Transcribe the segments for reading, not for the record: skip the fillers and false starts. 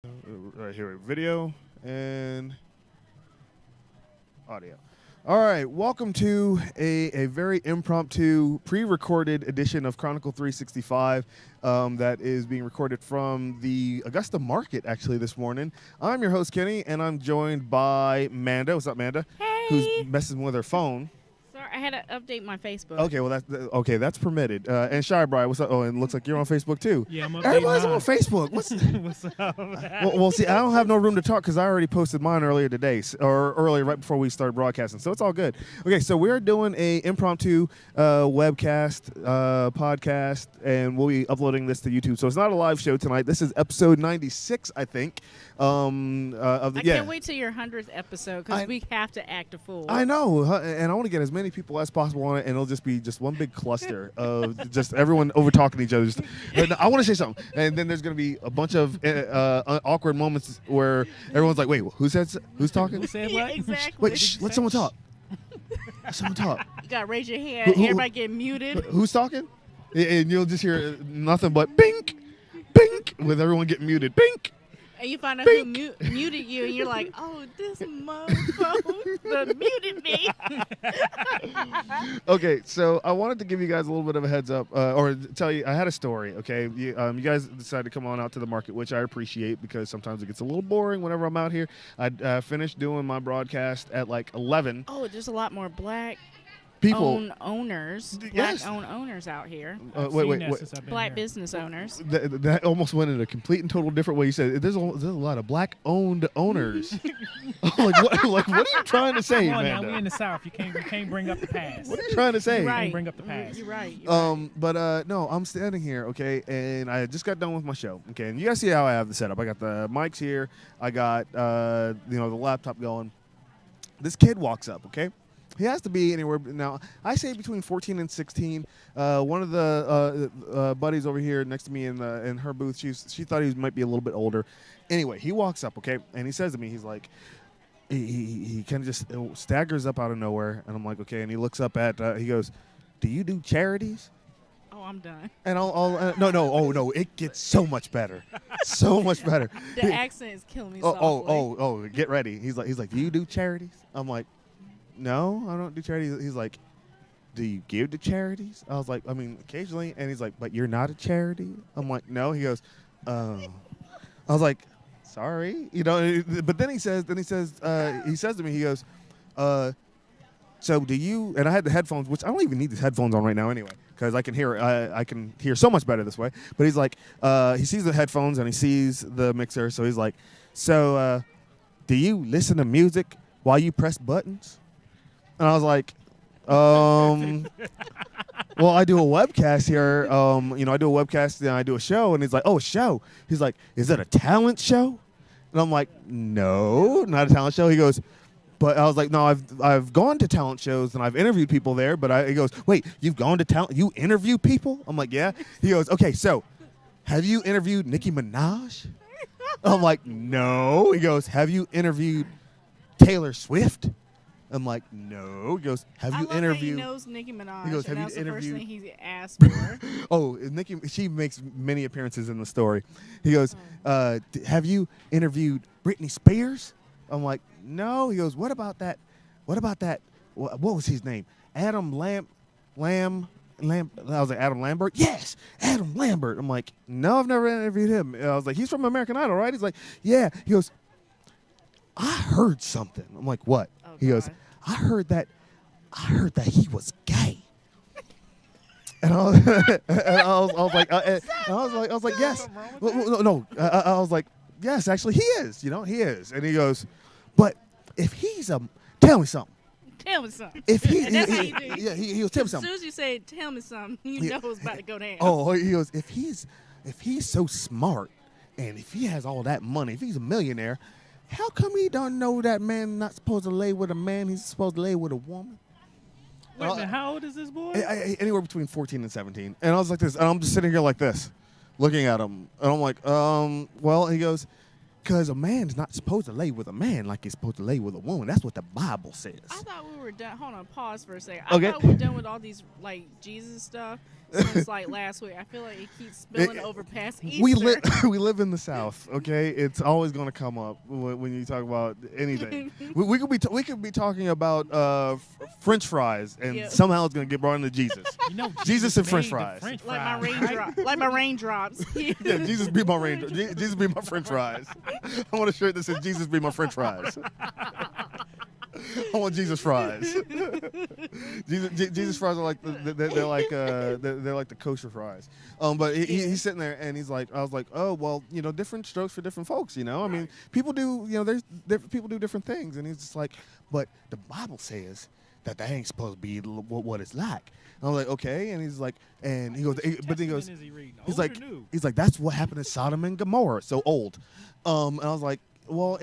Right here, video and audio. All right, welcome to a very impromptu, pre-recorded edition of Chronicle365 that is being recorded from the Augusta Market, actually, this morning. I'm your host, Kenny, and I'm joined by Manda. What's up, Manda? Hey. Who's messing with her phone. Sorry, I had to update my Facebook. Okay, well, that's permitted. And Shy Bry, what's up? Oh, and it looks like you're on Facebook, too. Yeah, I'm Everybody's on Facebook. What's up? Well, see, I don't have no room to talk because I already posted mine earlier today, or earlier right before we started broadcasting, so it's all good. Okay, so we're doing a impromptu webcast, podcast, and we'll be uploading this to YouTube. So it's not a live show tonight. This is episode 96, I think. I can't wait till your 100th episode because we have to act a fool. I know, and I want to get as many people as possible on it, and it'll just be just one big cluster of just everyone over talking to each other. I want to say something, and then there's going to be a bunch of awkward moments where everyone's like, "Wait, who's talking? Who said Yeah, what? exactly. Wait, shh, let someone talk. Let someone talk. You gotta raise your hand. Everybody get muted. Who's talking? And you'll just hear nothing but bink, bink, with everyone getting muted. Bink. And you find out who muted you, and you're like, "Oh, this motherfucker muted me." Okay, so I wanted to give you guys a little bit of a heads up, or tell you I had a story. Okay, you guys decided to come on out to the market, which I appreciate because sometimes it gets a little boring whenever I'm out here. I finished doing my broadcast at like 11. Oh, there's a lot more black People. owners, Yes. black-owned owners out here. Wait. Black business owners. That almost went in a complete and total different way. You said there's a lot of black-owned owners. What are you trying to say, Come on man? now, we in the South. You can't bring up the past. What are you trying to say? Right. Bring up the past. You're right. But no, I'm standing here, okay, and I just got done with my show, okay, and you guys see how I have the setup. I got the mics here, I got the laptop going. This kid walks up, okay. He has to be anywhere now. I say between 14 and 16. One of the buddies over here next to me in her booth, she thought he might be a little bit older. Anyway, he walks up, okay, and he says to me, he's like, he kind of just staggers up out of nowhere, and I'm like, okay, and he looks up at, he goes, "Do you do charities?" Oh, I'm done. And no, it gets so much better, so much better. The accent is killing me. Softly. Get ready. He's like, "Do you do charities?" I'm like, "No, I don't do charities." He's like, "Do you give to charities?" I was like, "I mean, occasionally." And he's like, "But you're not a charity?" I'm like, "No." He goes, "Oh." I was like, "Sorry," But then he says to me, he goes, "So do you?" And I had the headphones, which I don't even need these headphones on right now anyway, because I can hear so much better this way. But he's like, he sees the headphones and he sees the mixer, so he's like, "So, do you listen to music while you press buttons?" And I was like, well, I do a webcast here. I do a webcast and I do a show. And he's like, "Oh, show." He's like, "Is it a talent show?" And I'm like, "No, not a talent show." He goes, "But," I was like, "No, I've gone to talent shows and I've interviewed people there." But he goes, "Wait, you've gone to talent? You interview people?" I'm like, "Yeah." He goes, "Okay, so have you interviewed Nicki Minaj?" I'm like, "No." He goes, "Have you interviewed Taylor Swift?" I'm like, "No." He goes, "Have you interviewed?" He knows Nicki Minaj. He goes, "Have and you that's the interviewed?" first thing he asked for. Oh, Nicki, she makes many appearances in the story. He goes, "Have you interviewed Britney Spears?" I'm like, "No." He goes, What about that? What was his name? Adam Lamb. I was like, "Adam Lambert?" "Yes, Adam Lambert." I'm like, "No, I've never interviewed him." I was like, "He's from American Idol, right?" He's like, "Yeah." He goes, "I heard something." I'm like, "What?" Oh, He goes, God. I heard that he was gay." And I was like, "Yes." No. I was like, "Yes, actually, he is. He is." And he goes, "But if he's tell me something." Tell me something. If he, And that's how you do. yeah, he goes, "Tell me As something." soon as you say, "Tell me something," you know it's about to go down. Oh, he goes, if he's so smart and if he has all that money, if he's a millionaire, how come he don't know that man not supposed to lay with a man? He's supposed to lay with a woman. Wait a minute, how old is this boy? Anywhere between 14 and 17. And I was like this, and I'm just sitting here like this, looking at him, and I'm like, well, he goes, Because a man's not supposed to lay with a man like he's supposed to lay with a woman. That's what the Bible says. I thought we were done. Hold on, pause for a second. Okay. I thought we were done with all these like Jesus stuff since like last week. I feel like it keeps spilling over past Easter. We live in the South, okay? It's always going to come up when you talk about anything. we could be talking about French fries, and somehow it's going to get brought into Jesus. You know, Jesus and French fries. Like my raindrops. Like my raindrops. Yeah, Jesus be my raindrops. Jesus be my French fries. I want a shirt that says Jesus be my French fries. I want Jesus fries. Jesus fries are like they're like the kosher fries. But he's sitting there and he's like, I was like, oh well, you know, different strokes for different folks. You know, I mean, people do, you know, there's people do different things, and he's just like, but the Bible says that ain't supposed to be what it's like. And I'm like, okay, and he's like, and he goes, but then he goes, he's like, that's what happened to Sodom and Gomorrah, so old. And I was like, well,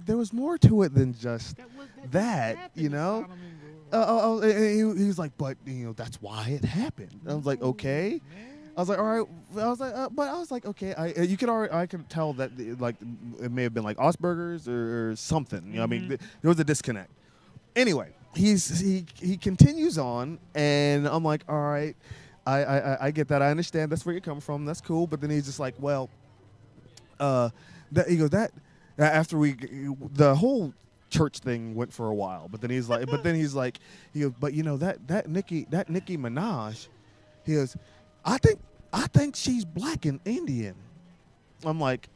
there was more to it than just that, you know. And he was like, but you know, that's why it happened. And I was like, okay. I was like, all right. I was like, but I was like, okay. I could tell that like it may have been like Asperger's or something. You know, I mean, there was a disconnect. Anyway, he continues on, and I'm like, all right. I get that. I understand. That's where you're coming from. That's cool. But then he's just like, well, he goes that. After the whole church thing went for a while, but then he's like, he goes, but you know that Nicki Minaj, he goes, I think she's black and Indian. I'm like,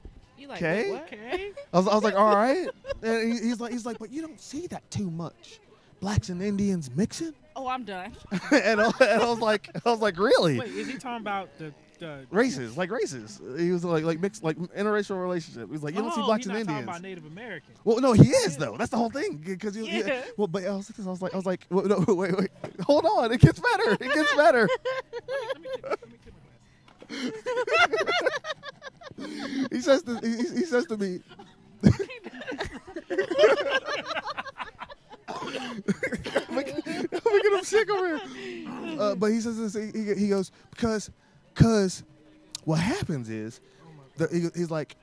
okay, okay. I was like, all right, and he's like, but you don't see that too much, blacks and Indians mixing. Oh, I'm done. and I was like, really? Wait, is he talking about the races? He was like mixed, like interracial relationship. He's like, you don't see blacks and Indians. Talking about Native Americans. Well, no, he is though. That's the whole thing. Because well, but I was like, well, no, wait, hold on. It gets better. It gets better. He says to me. Making him sick over here. But he says this. He goes because what happens is he's like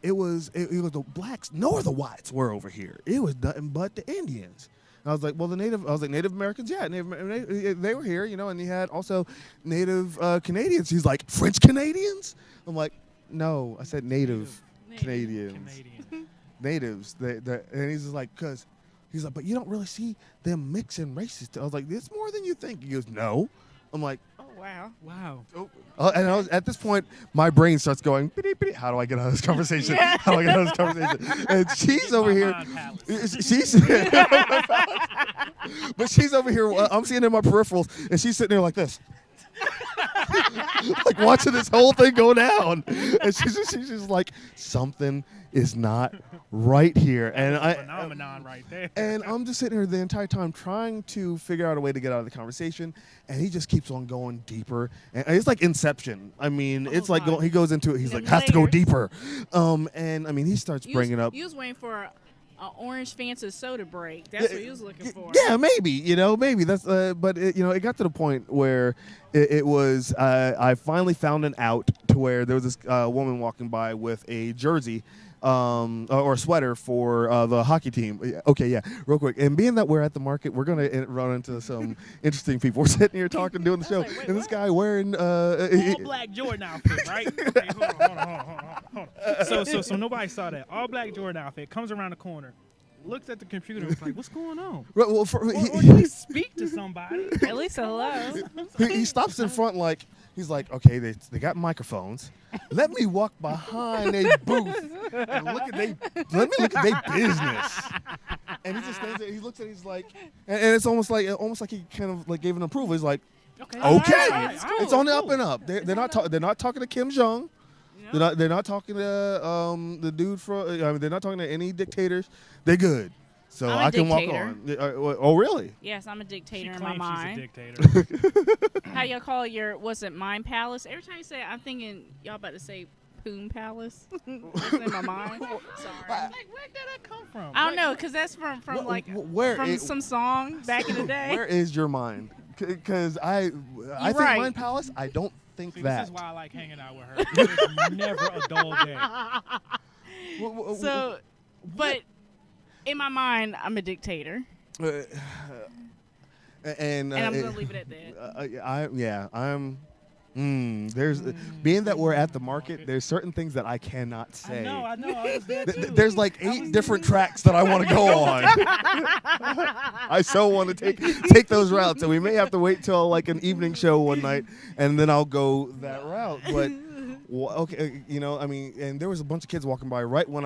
it was the blacks nor the whites were over here. It was nothing but the Indians. And I was like, well, Native Americans, yeah, they were here, you know, and he had also Native Canadians. He's like, French Canadians? I'm like, no, I said Native Canadians. Natives. And he's just like, because he's like, but you don't really see them mixing races. I was like, it's more than you think. He goes, no. I'm like, oh, wow. Oh. And I was, at this point, my brain starts going, how do I get out of this conversation? How do I get out of this conversation? And she's over here. But she's over here. I'm seeing in my peripherals, and she's sitting there like this. Like watching this whole thing go down. And she's just like, something is not right here. And phenomenon right there. And I'm just sitting here the entire time trying to figure out a way to get out of the conversation, and he just keeps on going deeper. And it's like Inception. I mean, it's like he goes into it. He's like, has to go deeper. And I mean, he starts bringing up. You was waiting for an orange Fanta soda break. That's what you was looking for. Yeah, maybe. Maybe that's. But it got to the point where it was. I finally found an out to where there was this woman walking by with a jersey. Or a sweater for the hockey team. Okay, yeah, real quick. And being that we're at the market, we're going to run into some interesting people. We're sitting here talking, doing the show, like, and this guy wearing all black Jordan outfit, right? Okay, hold on. So nobody saw that. All black Jordan outfit, comes around the corner, looks at the computer and is like, what's going on? Right, well, or he speak to somebody. At least hello. He stops in front like, he's like, okay, they got microphones. Let me walk behind a booth and let me look at their business. And he just stands there. He looks at it. He's like, and it's almost like he kind of like gave an approval. He's like, okay, it's on the up and up. They're not talking to Kim Jong. Yep. They're not talking to the dude from. I mean, they're not talking to any dictators. They're good. So I can walk on. Oh, really? Yes, I'm a dictator in my mind. She's a dictator. How y'all call your, was it Mind Palace? Every time you say it, I'm thinking y'all about to say Poon Palace. That's in my mind. Sorry. Like, where did that come from? I don't know, because that's from some song back in the day. Where is your mind? Because I think Mind Palace, I don't think that. This is why I like hanging out with her. It's never a dull day. So, but in my mind, I'm a dictator. And I'm going to leave it at that. I'm. There's being that we're at the market. There's certain things that I cannot say. I know. I was there too. There's like 8 different tracks that I want to go on. I so want to take those routes, and we may have to wait till like an evening show one night, and then I'll go that route. But okay, I mean, and there was a bunch of kids walking by right when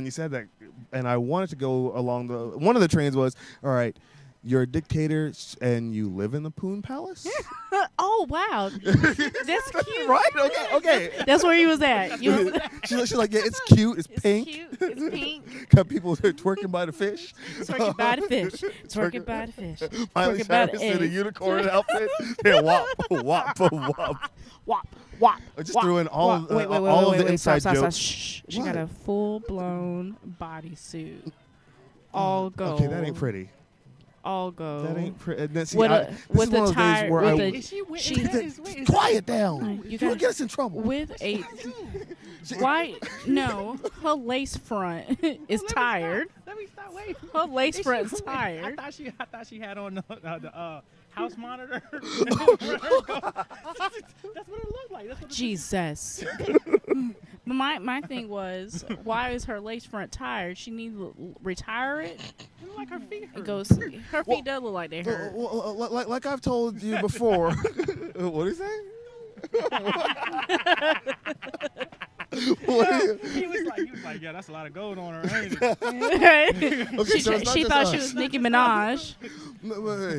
you said that, and I wanted to go along one of the trains was, all right, you're a dictator and you live in the Poon Palace? Oh, wow. That's cute. Right? Okay. That's where you was at. She's like, yeah, it's cute. It's pink. Cute. It's pink. Got people twerking by the fish. Twerking by the fish. Twerking by the fish. Miley Cyrus in a unicorn outfit. Yeah, wop, wop, wop. Wop, wop. I just threw in all of the inside jokes. Shh. She got a full-blown bodysuit. All gold. Okay, that ain't pretty. All gold. That ain't pretty. With a tire. Quiet down. You gotta get us in trouble. With a why? No, her lace front is tired. Let me stop. Wait. Her lace front is tired. I thought she had on the house monitor. That's what it looked like. Jesus. But my thing was, why is her lace front tired? She needs to retire it. Like her feet hurt. Her feet does look like they hurt. Like I've told you before. What do you say? He was like, yeah, that's a lot of gold on her, ain't it? Okay, she thought she was Nicki Minaj.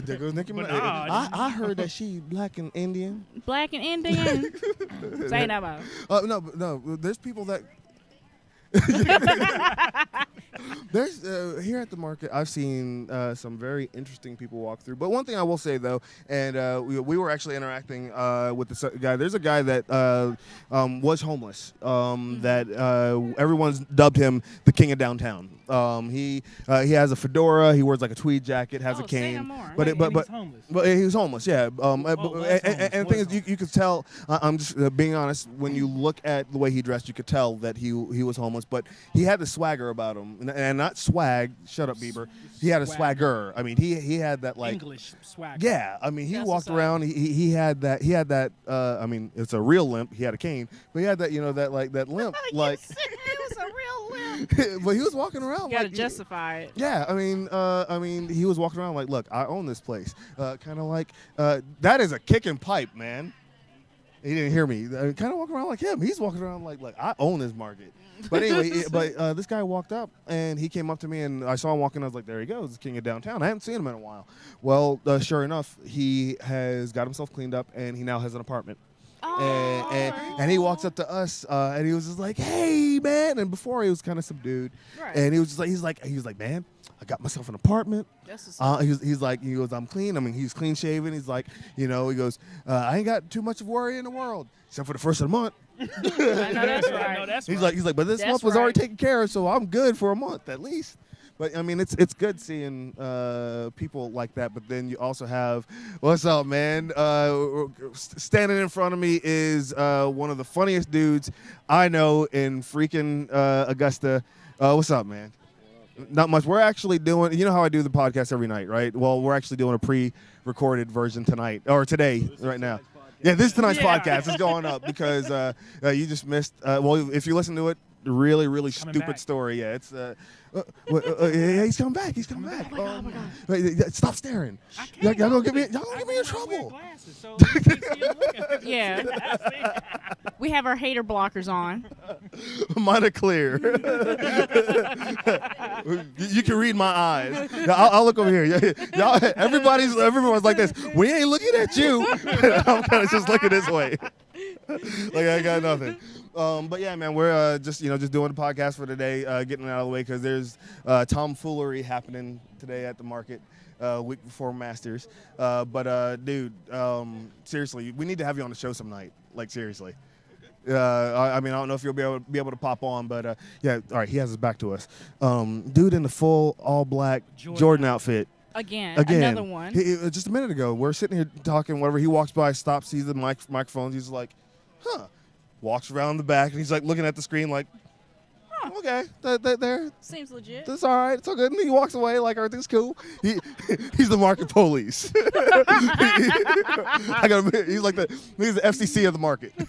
There goes Nicki Minaj. I heard that she black and Indian. Black and Indian? Say that about. No. There's people that. There's here at the market, I've seen some very interesting people walk through. But one thing I will say though, and we were actually interacting with this guy. There's a guy that was homeless. That everyone's dubbed him the king of downtown. He has a fedora. He wears like a tweed jacket. Has a cane. Say no more. But he was homeless. Yeah. And the thing is, you could tell. I'm just being honest. When you look at the way he dressed, you could tell that he was homeless. But he had the swagger about him, and not swag. Shut up, Bieber. He had a swagger. I mean, he had that like English swagger. Yeah, I mean, he walked around. He had that. He had that. I mean, it's a real limp. He had a cane, but he had that. That limp. Like it was a real limp. But he was walking around. You gotta justify it. Yeah, I mean, he was walking around like, look, I own this place. Kind of like that is a kicking pipe, man. He didn't hear me. Kind of walking around like him. He's walking around like I own this market. But anyway, this guy walked up and he came up to me and I saw him walking. I was like, there he goes, the king of downtown. I haven't seen him in a while. Well, sure enough, he has got himself cleaned up and he now has an apartment. And he walks up to us and he was just like, hey man, and before he was kind of subdued, right. And he was just like he was like man, I got myself an apartment. He's like I'm clean. I mean, he's clean shaven. He's like, he goes, I ain't got too much of worry in the world except for the first of the month. I know that's right. He's like, but this month was already taken care of, so I'm good for a month at least. But I mean, it's good seeing people like that. But then you also have, what's up, man? Standing in front of me is one of the funniest dudes I know in freaking Augusta. What's up, man? Not much. We're actually doing, you know how I do the podcast every night, right? Well, we're actually doing a pre-recorded version tonight, or today, right now. Yeah, this is tonight's podcast is going up because you just missed, well, if you listen to it, really, really stupid story. Yeah, it's he's coming back. He's coming back. Oh my God. Stop staring. Y'all gonna get me in trouble. Glasses, so yeah. We have our hater blockers on. Mine are clear. You can read my eyes. I'll look over here. Y'all, everyone's like this. We ain't looking at you. I'm kind of just looking this way. Like I got nothing. But yeah, man, we're just doing the podcast for today, getting it out of the way because there's tomfoolery happening today at the market, week before Masters. But dude, seriously, we need to have you on the show some night. Like seriously. I mean, I don't know if you'll be able to pop on, but yeah. All right, he has his back to us. Dude in the full all black Jordan outfit. Again, another one. Just a minute ago, we're sitting here talking. Whatever, he walks by, stops, sees the microphones. He's like, huh. Walks around the back, and he's like looking at the screen like, huh. okay, there. Seems legit. That's all right. It's all good. And he walks away like everything's cool. He's the market police. He's like he's the FCC of the market. I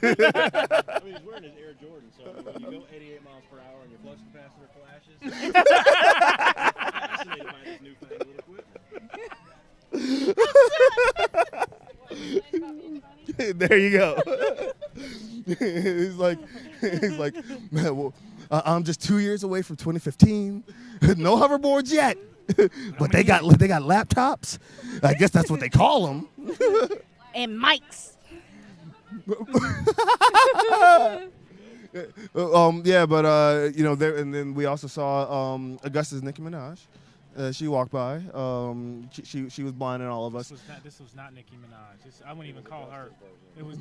mean, he's wearing his Air Jordan, so when you go 88 miles per hour and your flux capacitor flashes, fascinated by this newfangled equipment. There you go. he's like, man, well, I'm just 2 years away from 2015. No hoverboards yet, but they got laptops. I guess that's what they call them. And mics. Yeah, but there, and then we also saw Augusta's Nicki Minaj. She walked by. She was blinding all of us. This was not Nicki Minaj. I wouldn't even call her. It was.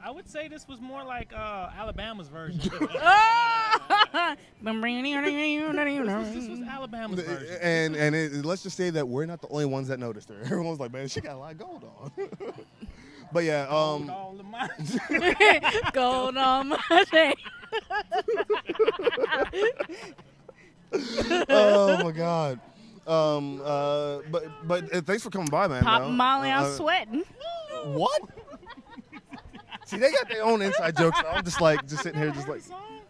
I would say this was more like Alabama's version. This was Alabama's version. And let's just say that we're not the only ones that noticed her. Everyone's like, man, she got a lot of gold on. But yeah, Gold all in my Gold on my chain. Oh my God. But thanks for coming by, man. Pop Molly, I'm sweating. What? See, they got their own inside jokes. I'm just sitting here, just like,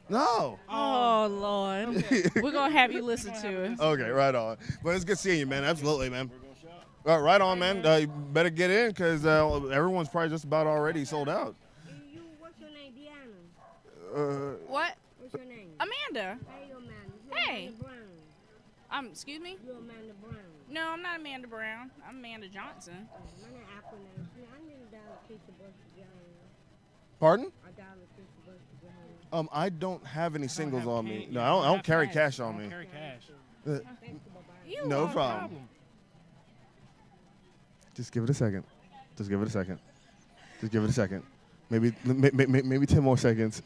no. Oh Lord, we're gonna have you listen to it. Okay, right on. But it's good seeing you, man. Absolutely, man. Right on, man. You better get in because everyone's probably just about already sold out. What's your name, Deanna? What? What's your name? Amanda. Hey, Amanda. Hey. Amanda Brown. Excuse me? You're Amanda Brown. No, I'm not Amanda Brown. I'm Amanda Johnson. My name Aquaman. I need a dollar piece of bush to get home. Pardon? A dollar piece of bush to get home. I don't have any singles have on me. cash. No, I don't carry cash on I me. don't carry cash. Thank you, bye-bye. You No are- problem. Just give it a second. Just give it a second. Just give it a second. Maybe 10 more seconds.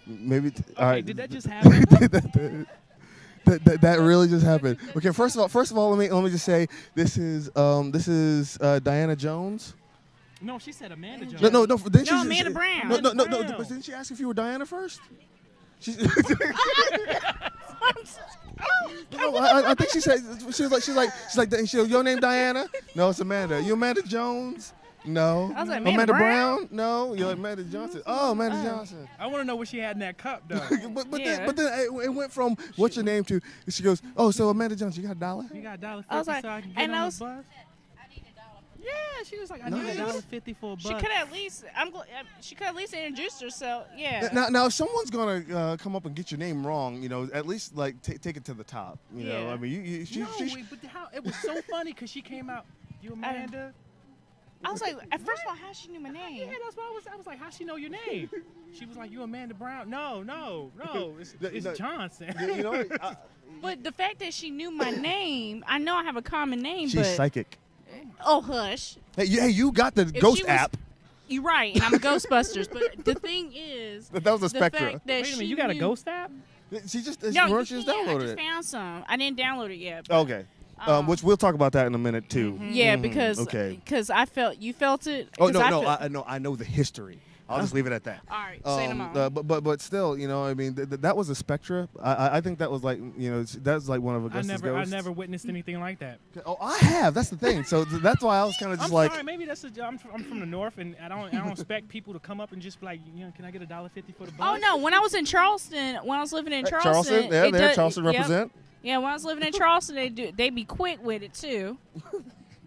Maybe. All right. Did that just happen? That really just happened. Okay, first of all, let me just say this is Diana Jones. No, she said Amanda Jones. No. Didn't she, Amanda Brown. No. Brown. But didn't she ask if you were Diana first? No, I think she said she's like your name Diana? No, it's Amanda. You Amanda Jones? No. I was like, Amanda Amanda Brown? No, you're Amanda Johnson. Oh, Amanda Johnson. I want to know what she had in that cup, though. but Yeah. then it went from what's your name to she goes, oh, so Amanda Johnson, you got $1? You got $1.50 I was like- so I can and get I on was- the bus? Yeah, she was like, I need Nice. $1.50 for a bus. She could at least. She could at least introduce herself. Yeah. Now, if someone's gonna come up and get your name wrong, at least like take it to the top. You know, Yeah. I mean, But how? It was so funny because she came out. You Amanda? I was like, at first of all, how she knew my name? Yeah, that's what I was like, how she know your name? She was like, you Amanda Brown? No, it's No. Johnson. you know, But the fact that she knew my name, I know I have a common name, she's but psychic. oh hush. Hey, you got the If Ghost she was- app. You're right, and I'm a Ghostbusters. But the thing is, That was a the Spectra. fact that Wait a she minute, you got a knew- ghost app? She just No, you she just can't. I downloaded just it. found some. I didn't download it yet. but- Okay. Which we'll talk about that in a minute too. Yeah, Mhm, because okay. I felt you felt it. Oh 'Cause no, I know the history. I'll just leave it at that. All right, say no more. But still, I mean, that was a Spectra. I think that was like, that's like one of Augusta's I ghosts. never witnessed anything like that. Oh, I have. That's the thing. So that's why I was kind of just I'm like. sorry, maybe I'm from the north, and I don't expect people to come up and just be like, can I get $1.50 for the bus? Oh no, when I was in Charleston, when I was living in Charleston, yeah, it there, does- Charleston yep. represent. Yeah, when I was living in Charleston, they be quick with it too.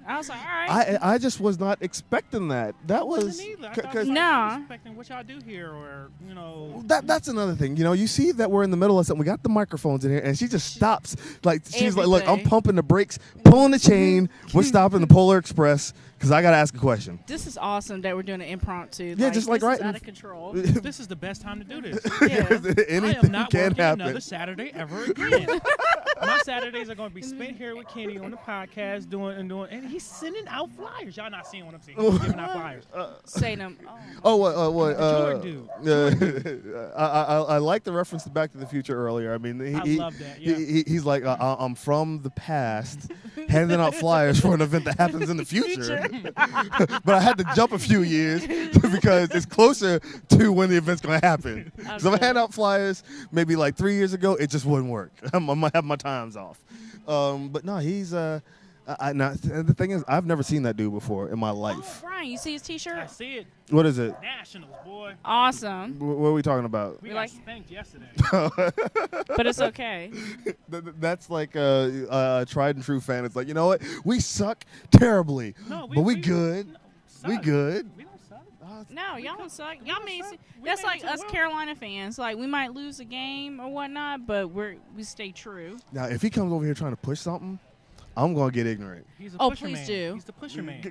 I was like, all right. I just was not expecting that. That I was wasn't either. I thought because like, Nah. expecting what y'all do here, or that's another thing. You see that we're in the middle of something. We got the microphones in here, and she just stops. Like she's like, look, I'm Everything. pumping the brakes, pulling the chain. We're stopping the Polar Express because I got to ask a question. This is awesome that we're doing an impromptu. Yeah, just like this right is in- out of control. this is the best time to do this. Yeah. I Anything am not can working happen. another Saturday ever again. My Saturdays are going to be spent here with Kenny on the podcast doing, and he's sending out flyers. Y'all not seeing what I'm saying. He's giving out flyers. Say them. What? Jordan dude. I like the reference to Back to the Future earlier. I mean, I love that. Yeah. he's like, I'm from the past, handing out flyers for an event that happens in the future. But I had to jump a few years because it's closer to when the event's going to happen. So if I hand out flyers maybe like 3 years ago, it just wouldn't work. I might have my times off. But no, he's the thing is, I've never seen that dude before in my life. Oh, Brian, you see his T-shirt? I see it. What is it? Nationals, boy. Awesome. What are we talking about? We We got like- spanked yesterday. But it's okay. That's like a tried and true fan. It's like, you know what? We suck terribly, No, but we good. no, We suck. good. We don't suck. No, y'all don't suck. We Y'all don't may suck. see, We that's made like it to us the world. Carolina fans. Like we might lose a game or whatnot, but we stay true. Now, if he comes over here trying to push something, I'm gonna get ignorant. He's a Oh, pusher please man. do. He's the pusher man.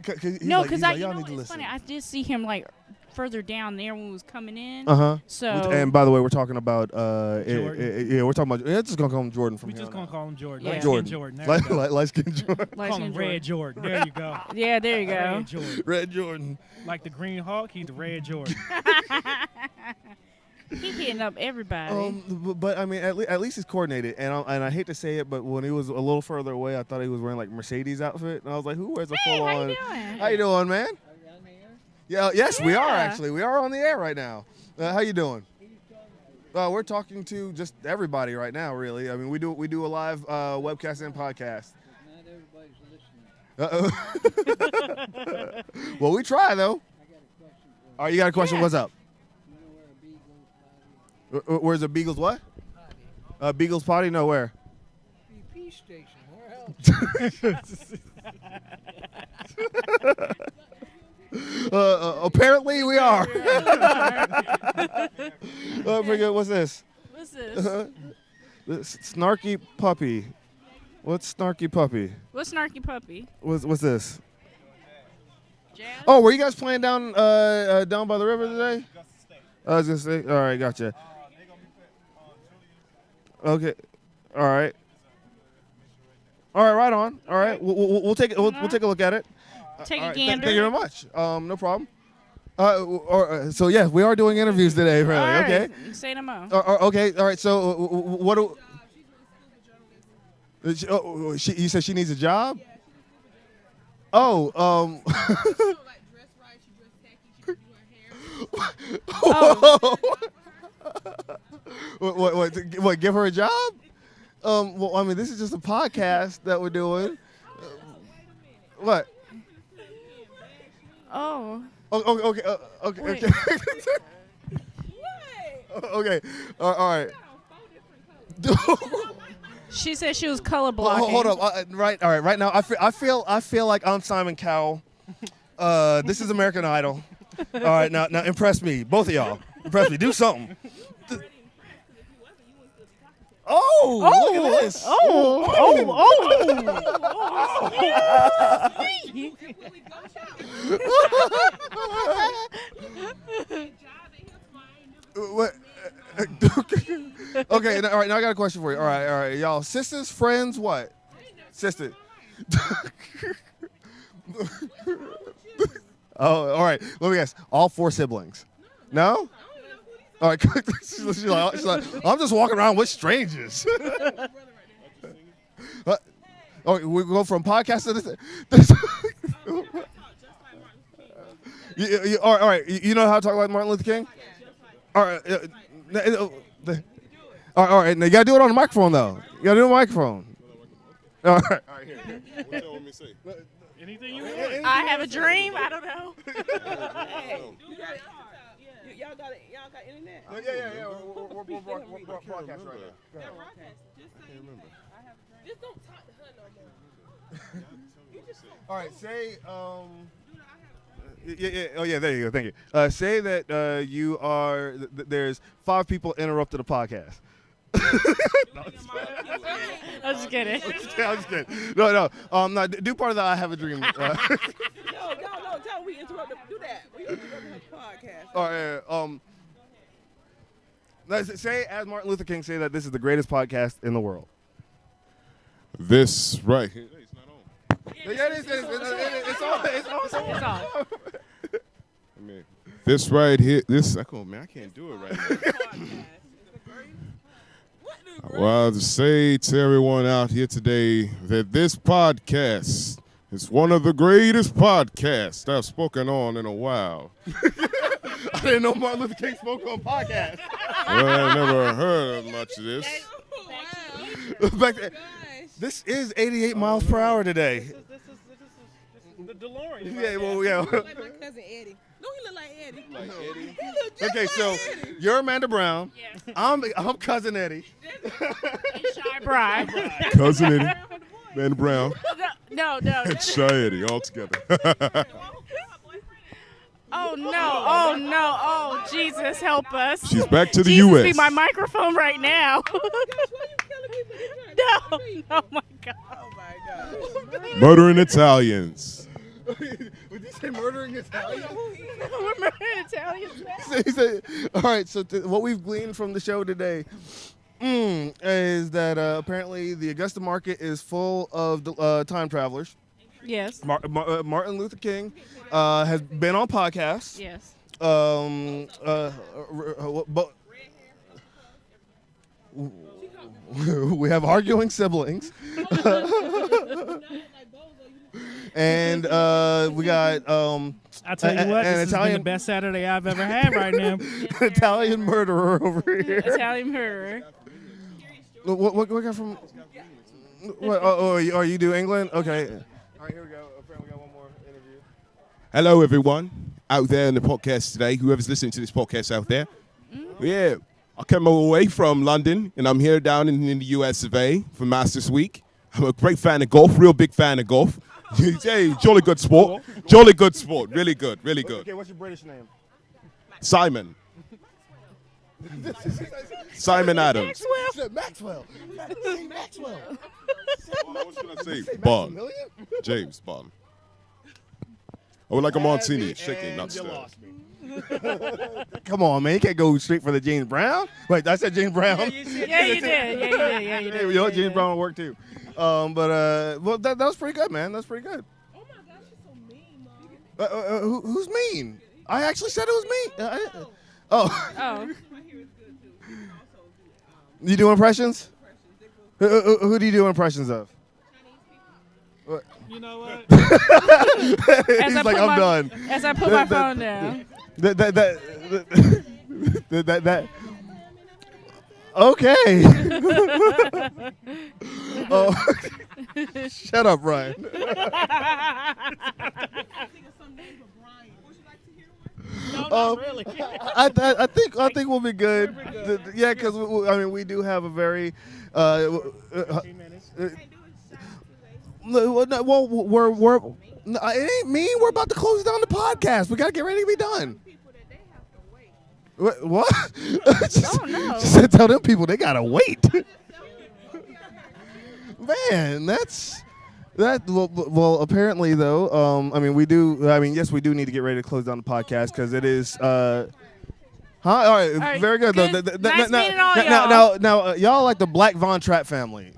No, because y'all you know need to it's listen. funny. I did see him like further down there when we was coming in. So And by the way, we're talking about Jordan. yeah, we're talking about. It's just gonna call him Jordan from We here. just on gonna out. call him Jordan. Yeah. Light Jordan. skin Jordan. There you go. Light skin Jordan. Light Call skin him Jordan. Red Jordan. There you go. Yeah, there you go. Red Jordan. Red Jordan. Like the Green Hawk, he's the Red Jordan. He hitting up everybody. But I mean, at least he's coordinated. And I hate to say it, but when he was a little further away, I thought he was wearing like Mercedes outfit, and I was like, who wears a Hey, full how on? you doing? How you doing, man? Yeah, yes, we are Yeah. actually. We are on the air right now. How you doing? We're talking to just everybody right now, really. I mean, we do a live webcast and podcast. Not everybody's listening. Well, we try though. All right, you got a question? Yeah. What's up? You know where a beagle potty Where's the Beagles? What? potty? Beagles potty? Nowhere. BP station. Where else? Apparently, we are. Forget what's this? What's this? This snarky puppy. What's snarky puppy? What's Snarky Puppy? What's this? Jazz? Oh, were you guys playing down down by the river today? I was gonna say. All right, gotcha. Okay. All right. All right, right on. All right, we'll take it. We'll take a look at it. Take All a right, gander. Thank you very much. No problem. So yeah, we are doing interviews today. Really? All right, Okay. Say no more. Okay. All right. So what do? You said she needs a job. Oh. What? Give her a job? Well, I mean, this is just a podcast that we're doing. What? Oh. Okay. Wait. Okay. All right. She said she was color blocking. Hold up. Right. All right. Right now, I feel like I'm Simon Cowell. This is American Idol. All right. Now impress me, both of y'all. Impress me. Do something. Oh, look at this. What? Okay, all right. Now I got a question for you. All right, y'all. Sisters, friends, what? Sister. Oh, all right. Let me guess. All 4 siblings. No? All right. she's like, I'm just walking around with strangers. Oh, we go from podcast to this. All right. You know how to talk like Martin Luther King? All right. All right. Now you gotta do it on the microphone though. You gotta do it on the microphone. All right. All right. Here. What you want me to say? Anything you want. I have a dream. I don't know. Y'all got internet? Yeah. We're broadcast right now. Just don't talk to her no more. All right. Say Yeah. Oh, yeah. There you go. Thank you. Say that you are. There's 5 people interrupted a podcast. I'm just kidding. I'm just kidding. No. No. Do part of that. I have a dream. No, we interrupt them. Do that. We interrupt her podcast. All right. Let's say, as Martin Luther King say, that this is the greatest podcast in the world. This right here. It's not on. Yeah, it's on. It's on. I mean, this right here. This. Oh man, I can't do it right now. Well, to say to everyone out here today that this podcast is one of the greatest podcasts I've spoken on in a while. I didn't know Martin Luther King spoke on podcasts. Well, I never heard of much of this. Back then, this is 88 miles per hour today. This is the DeLorean. Yeah, well, yeah. Like my cousin Eddie. No, he look like Eddie. Like Eddie. He look just Okay, like so Eddie. you're Amanda Brown. Yes. I'm cousin Eddie. And Shy Bry. Cousin Eddie, Man Brown, No. and Shy Eddie all together. Oh no! Oh no! Oh Jesus, help us! She's back to the Jesus U.S. be my microphone right now. Gosh, why you killing people? No! Oh my God! Oh my God. Murdering Italians. Would you say murdering Italian? We're murdering Italians now. He said, all right, so what we've gleaned from the show today is that apparently the Augusta market is full of time travelers. Yes. Martin Luther King has been on podcasts. Yes. But we have arguing siblings. And we got I tell you what, an this has been the best Saturday I've ever had right now. Italian murderer over here. Italian murderer. What got from? What, oh, you do England? Okay. All right, here we go. Apparently we got one more interview. Hello, everyone out there in the podcast today. Whoever's listening to this podcast out there. Yeah, I came all the way from London, and I'm here down in the US of A for Masters Week. I'm a great fan of golf, real big fan of golf. Hey, jolly good sport. Jolly good sport. Really good, really good. Okay, what's your British name? Simon. Simon Adams. Maxwell. Maxwell. What should I say? Bond. James Bond. I would like a martini, shaking, not stirred. Come on, man. You can't go straight for the James Brown. Wait, I said James Brown. Yeah, you did. Yeah, you did. You know what? James Brown will work too. Well, that was pretty good, man. That's pretty good. Oh my gosh, you're so mean, Mom. Who's mean? I actually said it was me. Oh. Oh. You do impressions? Who do you do impressions of? You know what? He's like, I'm done. As I put my phone down. That. Okay. Oh, shut up, Ryan. No, not really. I think we'll be good. Yeah, because we do have a very. Well, we're it ain't mean. We're about to close down the podcast. We gotta get ready to be done. What? Oh no! Just tell them people they gotta wait. Man, that's that. Well, apparently though, we do. Yes, we do need to get ready to close down the podcast because it is. All right, very good. Good. Nice meeting all y'all. Now, y'all like the Black Von Trapp family.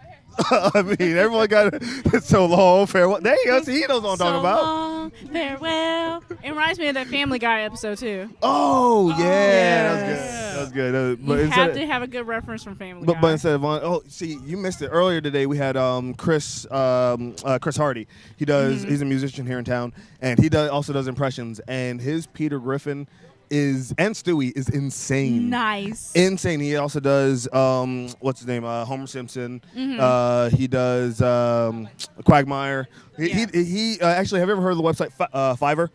Everyone got it. So long, farewell. There you go. See, he knows what I'm talking about. Long, farewell. It reminds me of that Family Guy episode too. Oh yeah, yes. That was good. But You instead have to have a good reference from Family Guy. but instead of Von, see, you missed it earlier today. We had Chris Hardy. He does. He's a musician here in town, and he also does impressions. And his Peter Griffin and Stewie is insane. Nice. Insane. He also does what's his name? Homer Simpson. He does Quagmire. He actually, have you ever heard of the website Fiverr?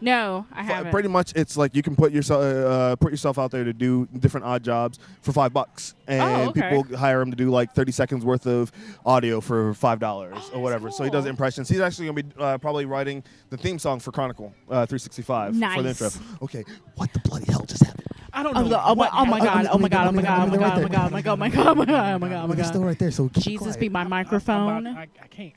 No, I haven't. Pretty much, it's like you can put yourself out there to do different odd jobs for $5, and people hire him to do like 30 seconds worth of audio for $5 or whatever. cool. So he does impressions. He's actually going to be probably writing the theme song for Chronicle365 for the intro. Okay, what the bloody hell just happened? I don't know. Oh my god. Still right there. So keep Jesus quiet. be my microphone. I can't.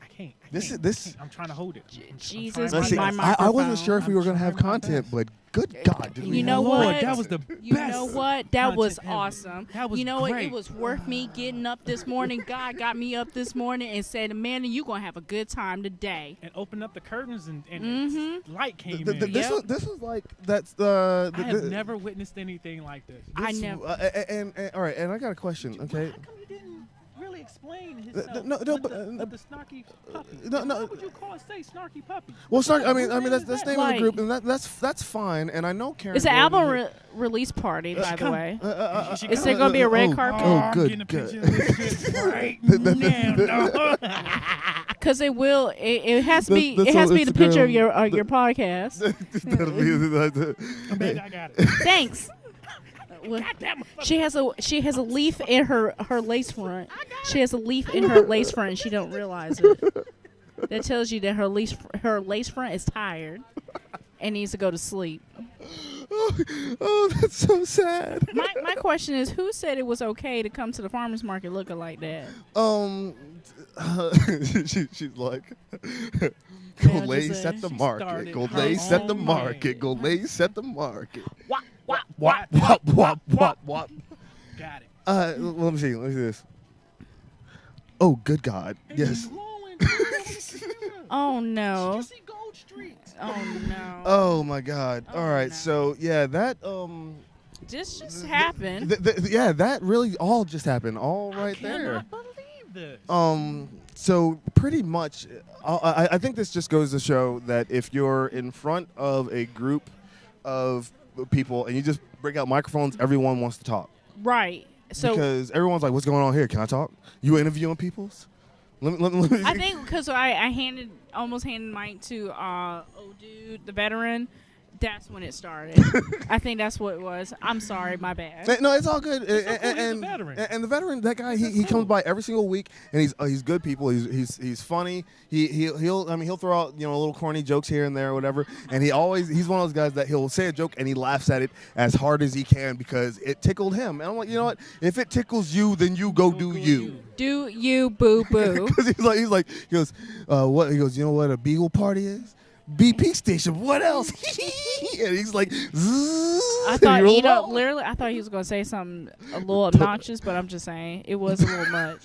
This. I'm trying to hold it. Jesus I'm be trying my to- microphone. I wasn't sure if we were going to have content, but good God. Did we You know have- Lord, what? that was the You best. know what? That was content ever. awesome. That was you know what? great. It was worth me getting up this morning. God got me up this morning and said, Amanda, you're going to have a good time today. And opened up the curtains and Mhm. light came Th- th- in. this, Yep. was, this was like that's the. I have never witnessed anything like this. I never. And all right, and I got a question. Okay. How come you didn't really explain no, himself no, with, but, with the snarky puppy? no, no. What would you say snarky puppy? Well, sorry. I Who mean, name that's is that's the that? name of the Like- group, and that's fine. And I know Karen. It's an Gordon album here- release party, by the come- way. She Is come- there going to be a red oh, carpet? oh, I'm good, getting a good. picture of this shit right now, dog. Because it will. It has to be. That's It has to on be the picture of Instagram. your podcast. That'll be Amanda, I got it. Thanks. Well, she has a leaf in her lace front. She has a leaf in her lace front, and she don't realize it. That tells you that her lace front is tired and needs to go to sleep. oh, that's so sad. My question is, who said it was okay to come to the farmers market looking like that? She's like, Yeah, go just lace say at the she market. started Go her lace at the own market. man. Go lace at the market. Wop, wop, Wop, wop, wop, wop, wop. Got it. Let me see. Let me see this. Oh, good God. Yes. Glowing. Oh no! Did you see gold streaks? Oh no! Oh my God. Oh, All right. no. So yeah, that This just happened. yeah, that really all just happened. All right I there. cannot believe this. So pretty much, I think this just goes to show that if you're in front of a group of people and you just break out microphones, everyone wants to talk. Right. So Because everyone's like, what's going on here? Can I talk? You interviewing peoples? Let me I think because I almost handed mine to old dude, the veteran. That's when it started. I think that's what it was. I'm sorry, my bad. No, it's all good. It's so cool. He's a veteran. And the veteran, that guy, he comes by every single week, and he's good people. He's funny. He'll throw out little corny jokes here and there or whatever. And he's one of those guys that he'll say a joke and he laughs at it as hard as he can because it tickled him. And I'm like, you know what? If it tickles you, then you go do you. Do you boo boo? Because he goes, what? He goes, you know what a Beagle party is? BP station. What else? And he's like, I thought I thought he was gonna say something a little obnoxious, but I'm just saying it was a little much.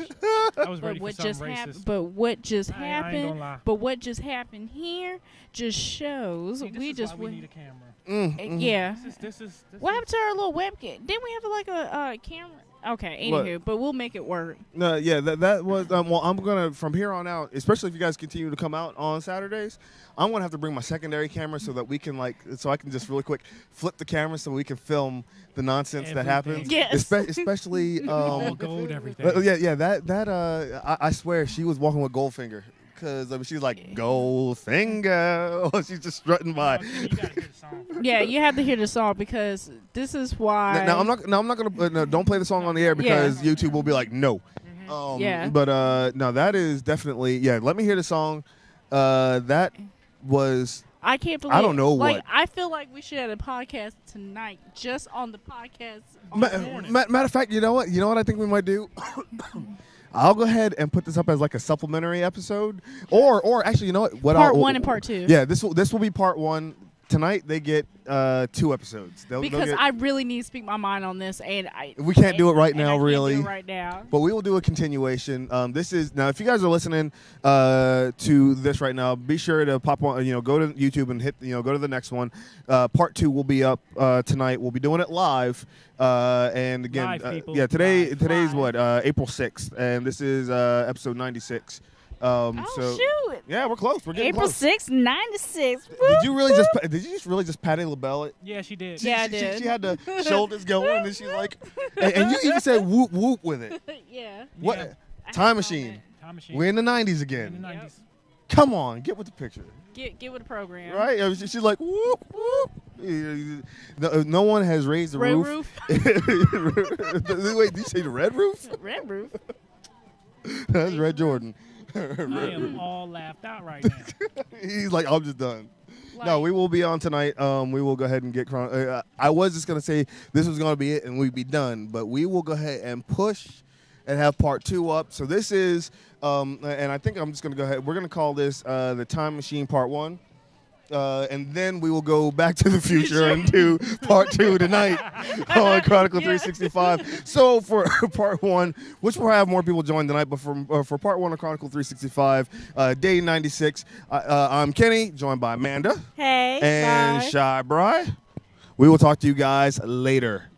I was But ready for what something just racist. happened? But what just I ain't gonna happened? lie. But what just happened here just shows See, this we is just why we went. need a camera. Yeah. This is What happened to our little webcam? Didn't we have like a camera? Okay, What? anywho, but we'll make it work. No, yeah, that was well. I'm gonna from here on out, especially if you guys continue to come out on Saturdays, I'm gonna have to bring my secondary camera so that we can so I can just really quick flip the camera so we can film the nonsense that happens. Everything. Yes. Especially all gold, everything. yeah. I swear she was walking with Goldfinger because she's like Goldfinger. She's just strutting by. You gotta hear the song. Yeah, you have to hear the song because this is why. Now I'm not gonna no, don't play the song on the air because YouTube will be like no. Yeah. But no, that is definitely Let me hear the song. That was I can't believe. I don't know like, what. I feel like we should have a podcast tonight, just on the podcast. matter of fact. You know what? I think we might do. I'll go ahead and put this up as like a supplementary episode, or actually, you know what? Part 1 and part 2. Yeah, this will be part 1. Tonight they get 2 episodes. They'll Because get, I really need to speak my mind on this, and we can't do it right and now, I can't really. do it right now. But we will do a continuation. This is now. If you guys are listening to this right now, be sure to pop on. Go to YouTube and hit. Go to the next one. Part 2 will be up tonight. We'll be doing it live. And again, Live, people. today's Live. what April 6th, and this is episode 96. So shoot! yeah, we're close. We're getting April close. 6th, 96. Did you really just really just Patty LaBelle it? Yeah, she did. Yeah, I she, did. She had the shoulders going, and she's like, and you even said whoop whoop with it. Yeah. What? Yeah. I had Time to machine. comment. Time machine. We're in the 90s in again. the Yep. 90s. Come on, get with the picture. Get with the program. Right? She's like, whoop, whoop. No one has raised the Red roof. roof. Wait, did you say the red roof? Red roof. That's Red Jordan. I am all laughed out right now. He's like, I'm just done. Like, No, we will be on tonight. We will go ahead and get. I was just gonna say this was gonna be it, and we'd be done. But we will go ahead and push and have part 2 up. So this is, and I think I'm just gonna go ahead. We're gonna call this the Time Machine Part 1. And then we will go back to the future and do part 2 tonight on Chronicle 365. So for part 1, which will have more people join tonight, but for part 1 of Chronicle 365, day 96, I'm Kenny, joined by Amanda Hey. and bye. Shy Bry. We will talk to you guys later.